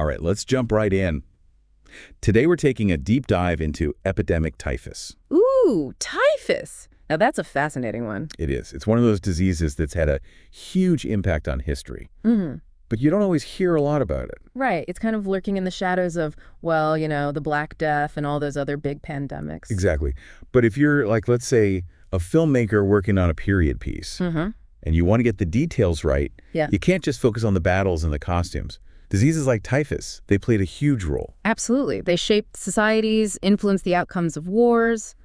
All right, let's jump right in. Today we're taking a deep dive into epidemic typhus. Ooh, typhus. Now that's a fascinating one. It is. It's one of those diseases that's had a huge impact on history. Mm-hmm. But you don't always hear a lot about it. Right. It's kind of lurking in the shadows of, well, the Black Death and all those other big pandemics. Exactly. But if you're, like, let's say, a filmmaker working on a period piece, and you want to get the details right, you can't just focus on the battles and the costumes. Diseases like typhus, they played a huge role. Absolutely. They shaped societies, influenced the outcomes of wars.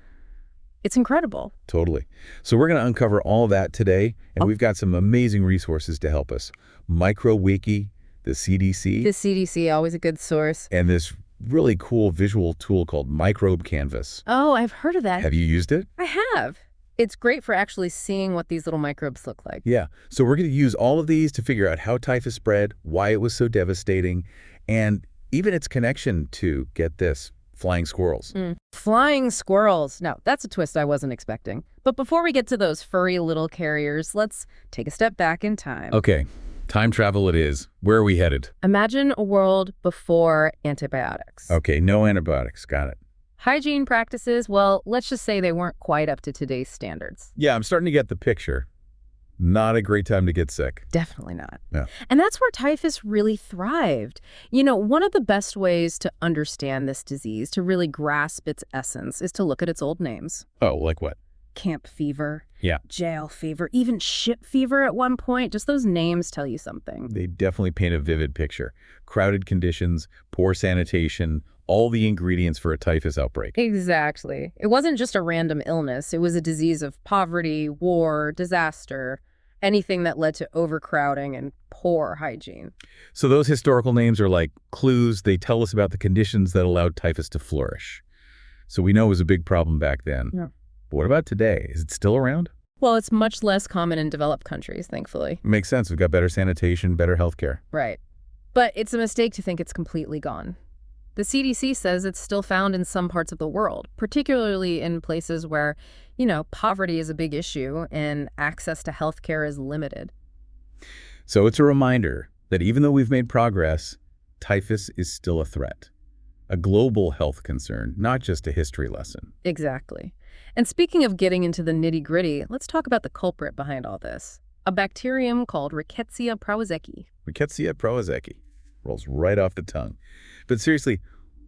It's incredible. Totally. So we're going to uncover all that today, and we've got some amazing resources to help us. Microbiology, the CDC. The CDC, always a good source. And this really cool visual tool called Microbe Canvas. Oh, I've heard of that. Have you used it? I have. It's great for actually seeing what these little microbes look like. Yeah. So we're going to use all of these to figure out how typhus spread, why it was so devastating, and even its connection to, get this, flying squirrels. Flying squirrels. Now, that's a twist I wasn't expecting. But before we get to those furry little carriers, let's take a step back in time. Okay. Time travel it is. Where are we headed? Imagine a world before antibiotics. Okay, no antibiotics. Got it. Hygiene practices, well, let's just say they weren't quite up to today's standards. Yeah, I'm starting to get the picture. Not a great time to get sick. Definitely not. Yeah. And that's where typhus really thrived. One of the best ways to understand this disease, to really grasp its essence, is to look at its old names. Oh, like what? Camp fever. Yeah. Jail fever, even ship fever at one point. Just those names tell you something. They definitely paint a vivid picture. Crowded conditions, poor sanitation, all the ingredients for a typhus outbreak. Exactly. It wasn't just a random illness. It was a disease of poverty, war, disaster, anything that led to overcrowding and poor hygiene. So those historical names are like clues. They tell us about the conditions that allowed typhus to flourish. So we know it was a big problem back then. Yeah. But what about today? Is it still around? Well, it's much less common in developed countries, thankfully. Makes sense. We've got better sanitation, better healthcare. Right. But it's a mistake to think it's completely gone. The CDC says it's still found in some parts of the world, particularly in places where, poverty is a big issue and access to healthcare is limited. So it's a reminder that even though we've made progress, typhus is still a threat. A global health concern, not just a history lesson. Exactly. And speaking of getting into the nitty-gritty, let's talk about the culprit behind all this. A bacterium called Rickettsia prowazekii. Rickettsia prowazekii. Rolls right off the tongue. But seriously,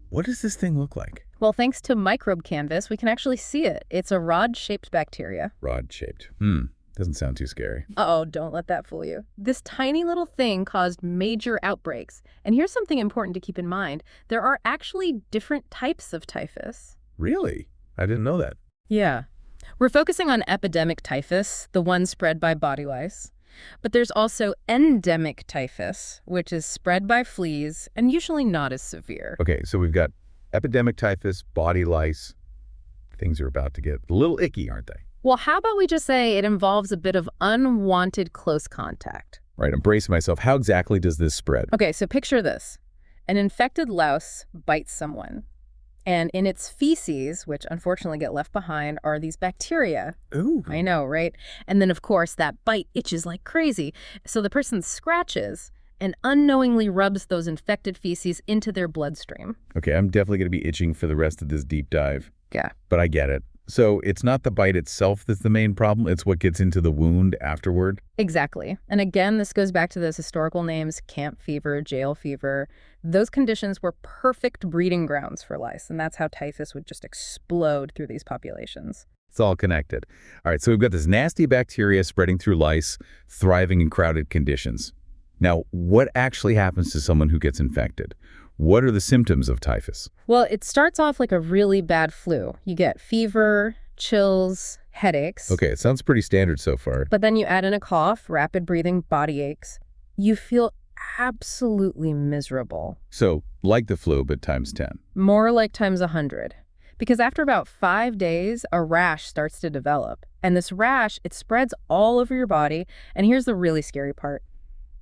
what does this thing look like? Well, thanks to Microbe Canvas, we can actually see it. It's a rod-shaped bacteria. Rod-shaped. Doesn't sound too scary. Uh-oh, don't let that fool you. This tiny little thing caused major outbreaks. And here's something important to keep in mind. There are actually different types of typhus. Really? I didn't know that. Yeah. We're focusing on epidemic typhus, the one spread by body lice. But there's also endemic typhus, which is spread by fleas and usually not as severe. Okay, so we've got epidemic typhus, body lice. Things are about to get a little icky, aren't they? Well, how about we just say it involves a bit of unwanted close contact? Right, I'm bracing myself. How exactly does this spread? Okay, so picture this. An infected louse bites someone. And in its feces, which unfortunately get left behind, are these bacteria. Ooh. I know, right? And then, of course, that bite itches like crazy. So the person scratches and unknowingly rubs those infected feces into their bloodstream. Okay, I'm definitely going to be itching for the rest of this deep dive. Yeah. But I get it. So it's not the bite itself that's the main problem. It's what gets into the wound afterward. Exactly. And again, this goes back to those historical names, camp fever, jail fever. Those conditions were perfect breeding grounds for lice, and that's how typhus would just explode through these populations. It's all connected. All right, so we've got this nasty bacteria spreading through lice, thriving in crowded conditions. Now, what actually happens to someone who gets infected? What are the symptoms of typhus? Well, it starts off like a really bad flu. You get fever, chills, headaches. Okay, it sounds pretty standard so far. But then you add in a cough, rapid breathing, body aches. You feel absolutely miserable. So, like the flu, but times 10. More like times 100. Because after about 5 days, a rash starts to develop. And this rash, it spreads all over your body. And here's the really scary part.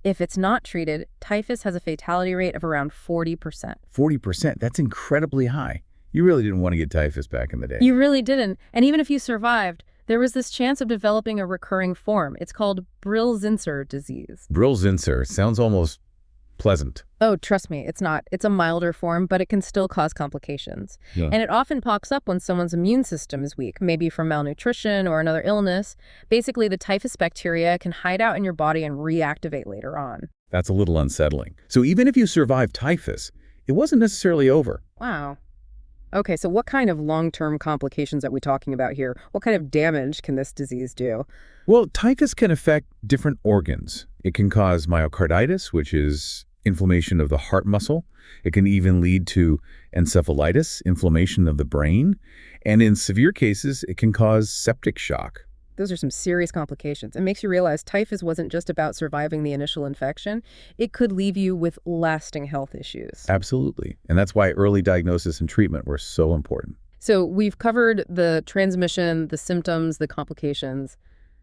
If it's not treated, typhus has a fatality rate of around 40%. 40%? That's incredibly high. You really didn't want to get typhus back in the day. You really didn't. And even if you survived, there was this chance of developing a recurring form. It's called Brill-Zinsser disease. Brill-Zinsser sounds almost pleasant. Oh, trust me, it's not. It's a milder form, but it can still cause complications. Yeah. And it often pops up when someone's immune system is weak, maybe from malnutrition or another illness. Basically, the typhus bacteria can hide out in your body and reactivate later on. That's a little unsettling. So even if you survive typhus, it wasn't necessarily over. Wow. Okay, so what kind of long-term complications are we talking about here? What kind of damage can this disease do? Well, typhus can affect different organs. It can cause myocarditis, which is inflammation of the heart muscle. It can even lead to encephalitis, inflammation of the brain. And in severe cases, it can cause septic shock. Those are some serious complications. It makes you realize typhus wasn't just about surviving the initial infection. It could leave you with lasting health issues. Absolutely. And that's why early diagnosis and treatment were so important. So we've covered the transmission, the symptoms, the complications.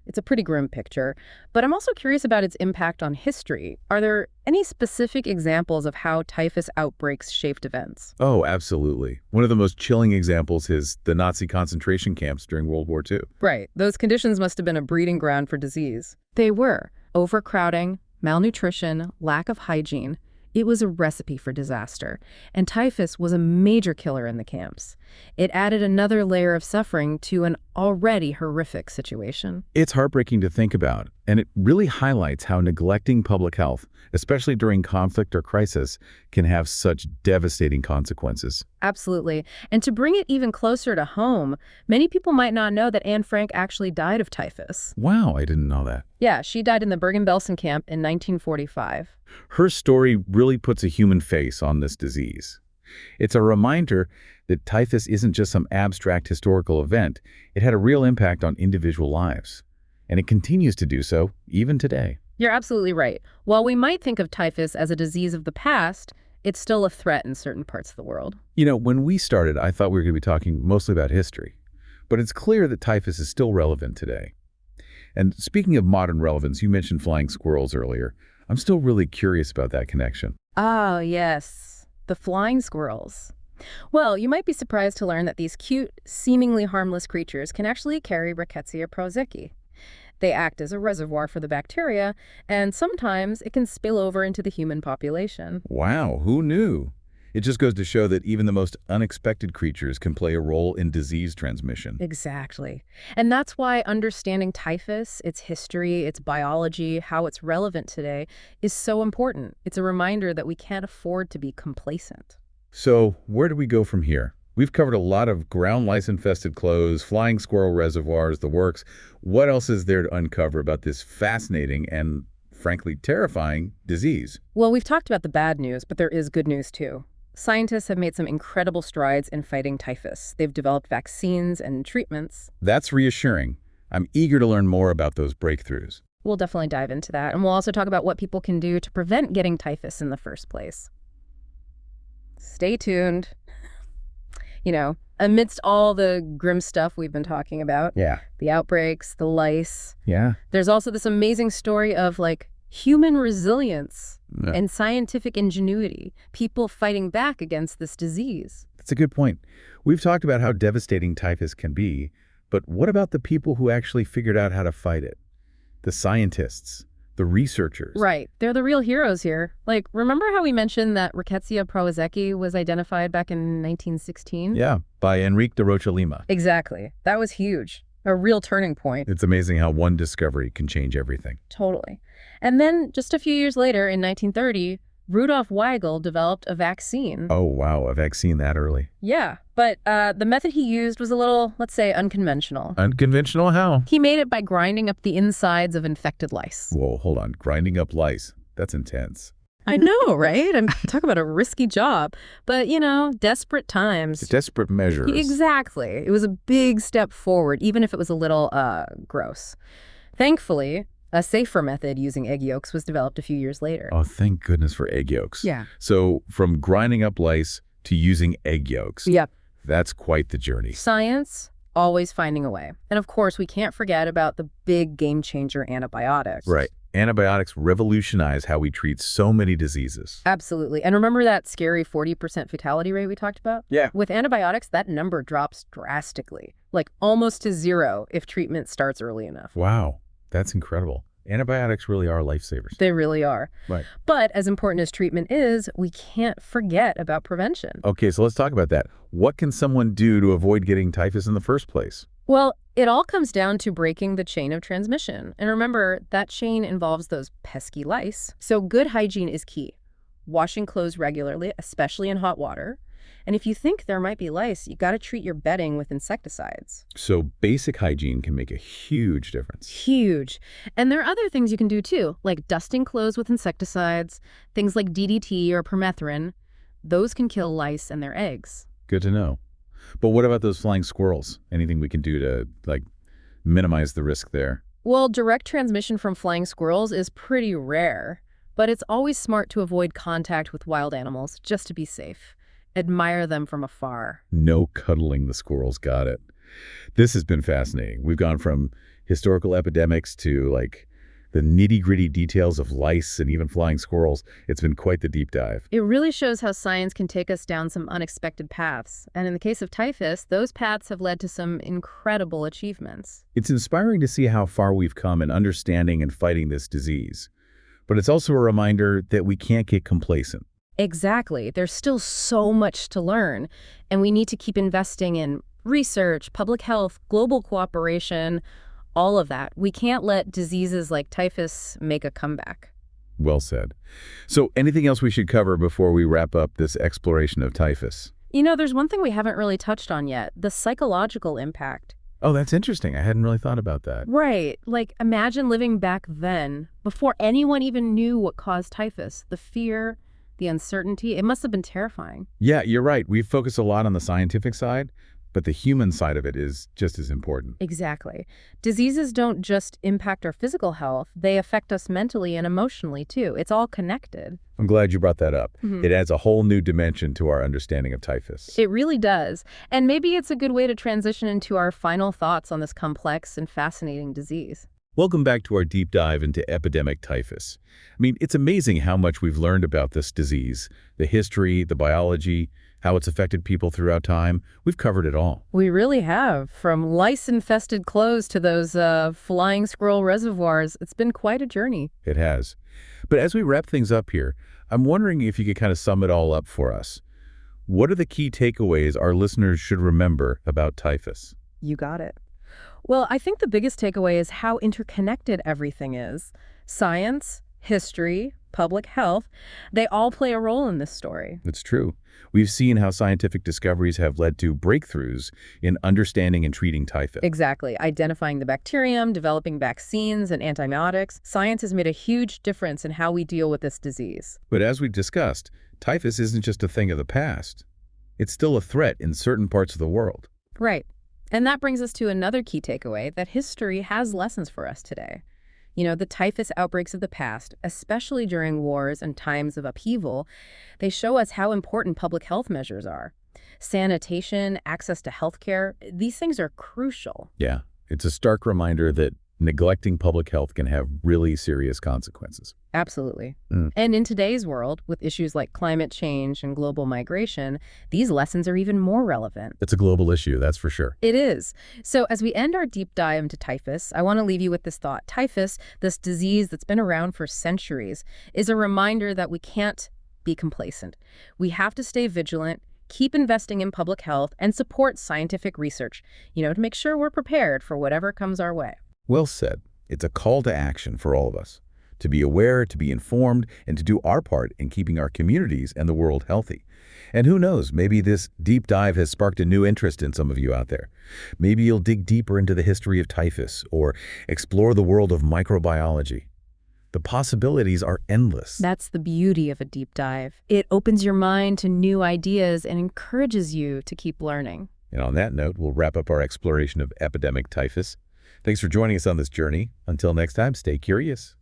It's a pretty grim picture, but I'm also curious about its impact on history. Are there any specific examples of how typhus outbreaks shaped events? Oh, absolutely. One of the most chilling examples is the Nazi concentration camps during World War II. Right. Those conditions must have been a breeding ground for disease. They were. Overcrowding, malnutrition, lack of hygiene. It was a recipe for disaster, and typhus was a major killer in the camps. It added another layer of suffering to an already horrific situation. It's heartbreaking to think about, and it really highlights how neglecting public health, especially during conflict or crisis, can have such devastating consequences. Absolutely. And to bring it even closer to home, many people might not know that Anne Frank actually died of typhus. Wow, I didn't know that. Yeah, she died in the Bergen-Belsen camp in 1945. Her story really puts a human face on this disease. It's a reminder that typhus isn't just some abstract historical event. It had a real impact on individual lives. And it continues to do so, even today. You're absolutely right. While we might think of typhus as a disease of the past, it's still a threat in certain parts of the world. You know, when we started, I thought we were going to be talking mostly about history. But it's clear that typhus is still relevant today. And speaking of modern relevance, you mentioned flying squirrels earlier. I'm still really curious about that connection. Oh, yes. The flying squirrels. Well, you might be surprised to learn that these cute, seemingly harmless creatures can actually carry Rickettsia prowazekii. They act as a reservoir for the bacteria, and sometimes it can spill over into the human population. Wow, who knew? It just goes to show that even the most unexpected creatures can play a role in disease transmission. Exactly. And that's why understanding typhus, its history, its biology, how it's relevant today, is so important. It's a reminder that we can't afford to be complacent. So, where do we go from here? We've covered a lot of ground lice-infested clothes, flying squirrel reservoirs, the works. What else is there to uncover about this fascinating and, frankly, terrifying disease? Well, we've talked about the bad news, but there is good news too. Scientists have made some incredible strides in fighting typhus. They've developed vaccines and treatments. That's reassuring. I'm eager to learn more about those breakthroughs. We'll definitely dive into that, and we'll also talk about what people can do to prevent getting typhus in the first place. Stay tuned. You know, amidst all the grim stuff we've been talking about, the outbreaks, the lice, there's also this amazing story of, like, human resilience and scientific ingenuity, people fighting back against this disease. That's a good point. We've talked about how devastating typhus can be, but what about the people who actually figured out how to fight it? The scientists, the researchers. Right. They're the real heroes here. Like, remember how we mentioned that Rickettsia prowazekii was identified back in 1916? Yeah, by Enrique de Rocha Lima. Exactly. That was huge. A real turning point. It's amazing how one discovery can change everything. Totally. And then just a few years later, in 1930, Rudolf Weigel developed a vaccine. Oh, wow, a vaccine that early. Yeah, but the method he used was a little, let's say, unconventional. Unconventional how? He made it by grinding up the insides of infected lice. Whoa, hold on. Grinding up lice. That's intense. I know, right? I'm talking about a risky job. But, you know, desperate times. Desperate measures. Exactly. It was a big step forward, even if it was a little gross. Thankfully, a safer method using egg yolks was developed a few years later. Oh, thank goodness for egg yolks. Yeah. So from grinding up lice to using egg yolks. Yep. That's quite the journey. Science, always finding a way. And of course, we can't forget about the big game changer antibiotics. Right. Antibiotics revolutionize how we treat so many diseases. Absolutely. And remember that scary 40% fatality rate we talked about? Yeah. With antibiotics, that number drops drastically, like almost to zero if treatment starts early enough. Wow. That's incredible. Antibiotics really are lifesavers. They really are. Right. But as important as treatment is, we can't forget about prevention. Okay, so let's talk about that. What can someone do to avoid getting typhus in the first place? Well, it all comes down to breaking the chain of transmission. And remember, that chain involves those pesky lice. So good hygiene is key. Washing clothes regularly, especially in hot water. And if you think there might be lice, you got to treat your bedding with insecticides. So basic hygiene can make a huge difference. Huge. And there are other things you can do too, like dusting clothes with insecticides, things like DDT or permethrin. Those can kill lice and their eggs. Good to know. But what about those flying squirrels? Anything we can do to, minimize the risk there? Well, direct transmission from flying squirrels is pretty rare, but it's always smart to avoid contact with wild animals just to be safe. Admire them from afar. No cuddling the squirrels, got it. This has been fascinating. We've gone from historical epidemics to, the nitty-gritty details of lice and even flying squirrels. It's been quite the deep dive. It really shows how science can take us down some unexpected paths. And in the case of typhus, those paths have led to some incredible achievements. It's inspiring to see how far we've come in understanding and fighting this disease. But it's also a reminder that we can't get complacent. Exactly. There's still so much to learn, and we need to keep investing in research, public health, global cooperation, all of that. We can't let diseases like typhus make a comeback. Well said. So anything else we should cover before we wrap up this exploration of typhus? There's one thing we haven't really touched on yet, the psychological impact. Oh, that's interesting. I hadn't really thought about that. Right. Imagine living back then, before anyone even knew what caused typhus. The fear, the uncertainty, it must have been terrifying. Yeah, you're right. We focus a lot on the scientific side, but the human side of it is just as important. Exactly. Diseases don't just impact our physical health, they affect us mentally and emotionally too. It's all connected. I'm glad you brought that up. Mm-hmm. It adds a whole new dimension to our understanding of typhus. It really does. And maybe it's a good way to transition into our final thoughts on this complex and fascinating disease. Welcome back to our deep dive into epidemic typhus. It's amazing how much we've learned about this disease, the history, the biology, how it's affected people throughout time. We've covered it all. We really have. From lice-infested clothes to those flying squirrel reservoirs, it's been quite a journey. It has. But as we wrap things up here, I'm wondering if you could kind of sum it all up for us. What are the key takeaways our listeners should remember about typhus? You got it. Well, I think the biggest takeaway is how interconnected everything is. Science, history, public health, they all play a role in this story. It's true. We've seen how scientific discoveries have led to breakthroughs in understanding and treating typhus. Exactly. Identifying the bacterium, developing vaccines and antibiotics. Science has made a huge difference in how we deal with this disease. But as we discussed, typhus isn't just a thing of the past. It's still a threat in certain parts of the world. Right. And that brings us to another key takeaway, that history has lessons for us today. The typhus outbreaks of the past, especially during wars and times of upheaval, they show us how important public health measures are. Sanitation, access to healthcare, these things are crucial. Yeah, it's a stark reminder that neglecting public health can have really serious consequences. Absolutely. And in today's world, with issues like climate change and global migration, these lessons are even more relevant. It's a global issue, that's for sure. It is. So as we end our deep dive into typhus, I want to leave you with this thought. Typhus, this disease that's been around for centuries, is a reminder that we can't be complacent. We have to stay vigilant, keep investing in public health, and support scientific research, to make sure we're prepared for whatever comes our way. Well said. It's a call to action for all of us, to be aware, to be informed, and to do our part in keeping our communities and the world healthy. And who knows, maybe this deep dive has sparked a new interest in some of you out there. Maybe you'll dig deeper into the history of typhus or explore the world of microbiology. The possibilities are endless. That's the beauty of a deep dive. It opens your mind to new ideas and encourages you to keep learning. And on that note, we'll wrap up our exploration of epidemic typhus. Thanks for joining us on this journey. Until next time, stay curious.